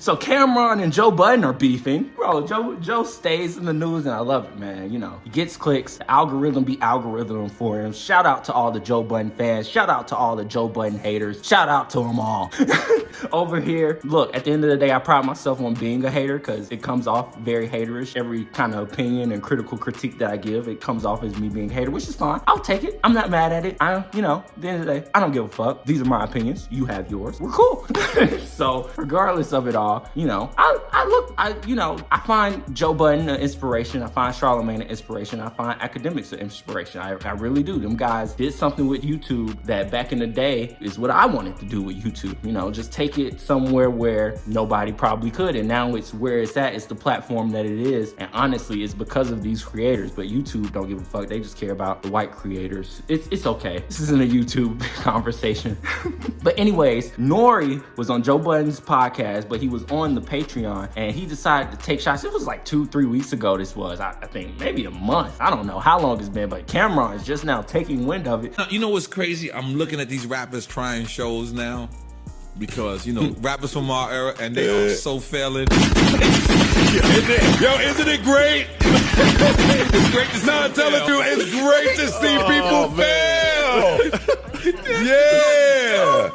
So Cameron and Joe Budden are beefing. Bro, Joe stays in the news and I love it, man. You know, he gets clicks. The algorithm be algorithm for him. Shout out to all the Joe Budden fans. Shout out to all the Joe Budden haters. Shout out to them all. Over here, look, at the end of the day, I pride myself on being a hater because it comes off very haterish. Every kind of opinion and critical critique that I give, it comes off as me being a hater, which is fine. I'll take it. I'm not mad at it. At the end of the day, I don't give a fuck. These are my opinions. You have yours. We're cool. So regardless of it all, I find Joe Budden an inspiration. I find Charlamagne an inspiration. I find academics an inspiration. I really do. Them guys did something with YouTube that back in the day is what I wanted to do with YouTube. You know, just take it somewhere where nobody probably could. And now it's where it's at. It's the platform that it is. And honestly, it's because of these creators. But YouTube don't give a fuck. They just care about the white creators. It's okay. This isn't a YouTube conversation. But anyways, Nore was on Joe Budden's podcast, but he was on the Patreon and he decided to take shots. It was like 2-3 weeks ago this was. I think maybe a month. I don't know how long it's been, but Cameron is just now taking wind of it. You know what's crazy? I'm looking at these rappers trying shows now because, you know, rappers from our era and they are so failing. Isn't it great? It's great to see them fail. Tell the truth. It's great to see people fail. Yeah.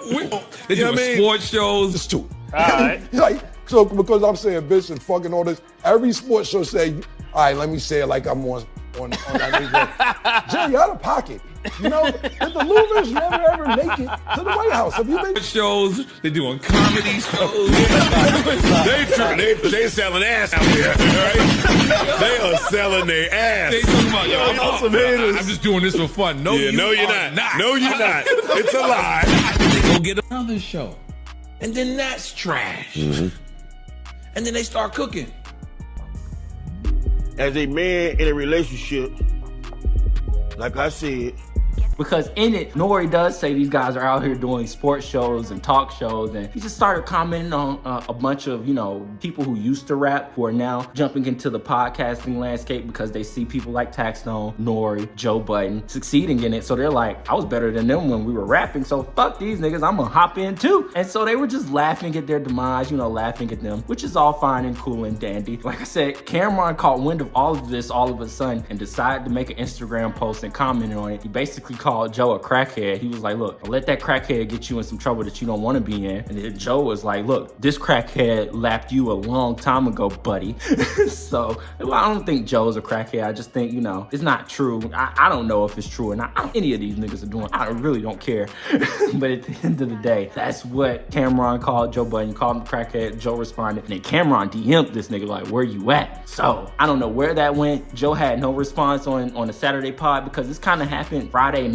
They do sports shows. It's true. All right. Like, so because I'm saying bitch and fucking all this, every sports show say, all right, let me say it like I'm on that nigga. Jay, you out of pocket. You know, and the losers never ever make it to the White House. Have you been? Shows, they doing comedy shows. they selling ass out here, right? They are selling their ass. They talking about, I'm just doing this for fun. No, you're not. No, you're not. It's a lie. Go get another show. And then that's trash. And then they start cooking. As a man in a relationship, like I said, because in it, Nore does say these guys are out here doing sports shows and talk shows, and he just started commenting on a bunch of, people who used to rap who are now jumping into the podcasting landscape because they see people like Taxstone, Nore, Joe Budden succeeding in it. So they're like, I was better than them when we were rapping, so fuck these niggas, I'm gonna hop in too. And so they were just laughing at their demise, laughing at them, which is all fine and cool and dandy. Like I said, Cameron caught wind of all of this all of a sudden and decided to make an Instagram post and comment on it. He basically called Joe a crackhead. He was like, look, let that crackhead get you in some trouble that you don't want to be in. And then Joe was like, look, this crackhead lapped you a long time ago, buddy. So I don't think Joe's a crackhead. I just think, it's not true. I don't know if it's true or not. Any of these niggas are doing. I really don't care. But at the end of the day, that's what Cameron called Joe Budden. He called him a crackhead. Joe responded. And then Cameron DM'd this nigga like, where you at? So I don't know where that went. Joe had no response on the Saturday pod because this kind of happened Friday night.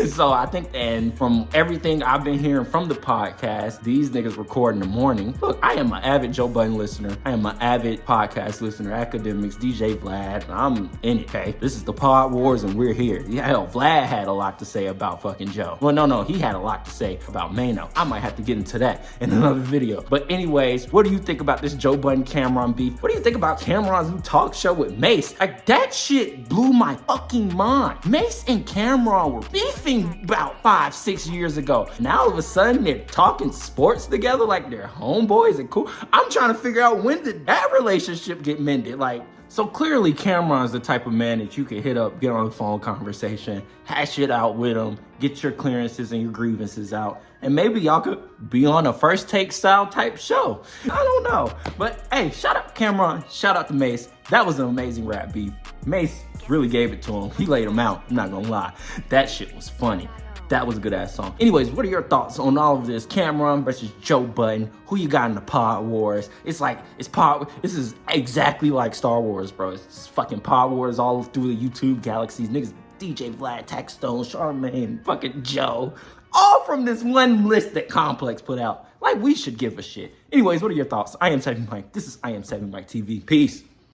So I think, and from everything I've been hearing from the podcast, these niggas record in the morning. Look, I am an avid Joe Budden listener. I am an avid podcast listener, academics, DJ Vlad. I'm in it, okay? This is the Pod Wars and we're here. Yeah, hell, Vlad had a lot to say about fucking Joe. Well, no, he had a lot to say about Mano. I might have to get into that in another video. But anyways, what do you think about this Joe Budden Cameron beef? What do you think about Cameron's new talk show with Mace? Like, that shit blew my fucking mind. Mace and Cameron were beefing about 5-6 years ago. Now all of a sudden they're talking sports together like they're homeboys and cool. I'm trying to figure out, when did that relationship get mended? So clearly Cameron's the type of man that you can hit up, get on a phone conversation, hash it out with him, get your clearances and your grievances out, and maybe y'all could be on a first take style type show. I don't know. But hey, shout out to Cameron, shout out to Mace. That was an amazing rap beef. Mace really gave it to him. He laid him out, I'm not gonna lie. That shit was funny. That was a good ass song. Anyways, what are your thoughts on all of this? Cameron versus Joe Budden. Who you got in the Pod Wars? This is exactly like Star Wars, bro. It's fucking Pod Wars all through the YouTube galaxies. Niggas, DJ Vlad, Taxstone, Charlamagne, fucking Joe. All from this one list that Complex put out. Like, we should give a shit. Anyways, what are your thoughts? I am 7 Mike. This is I am 7 Mike TV. Peace.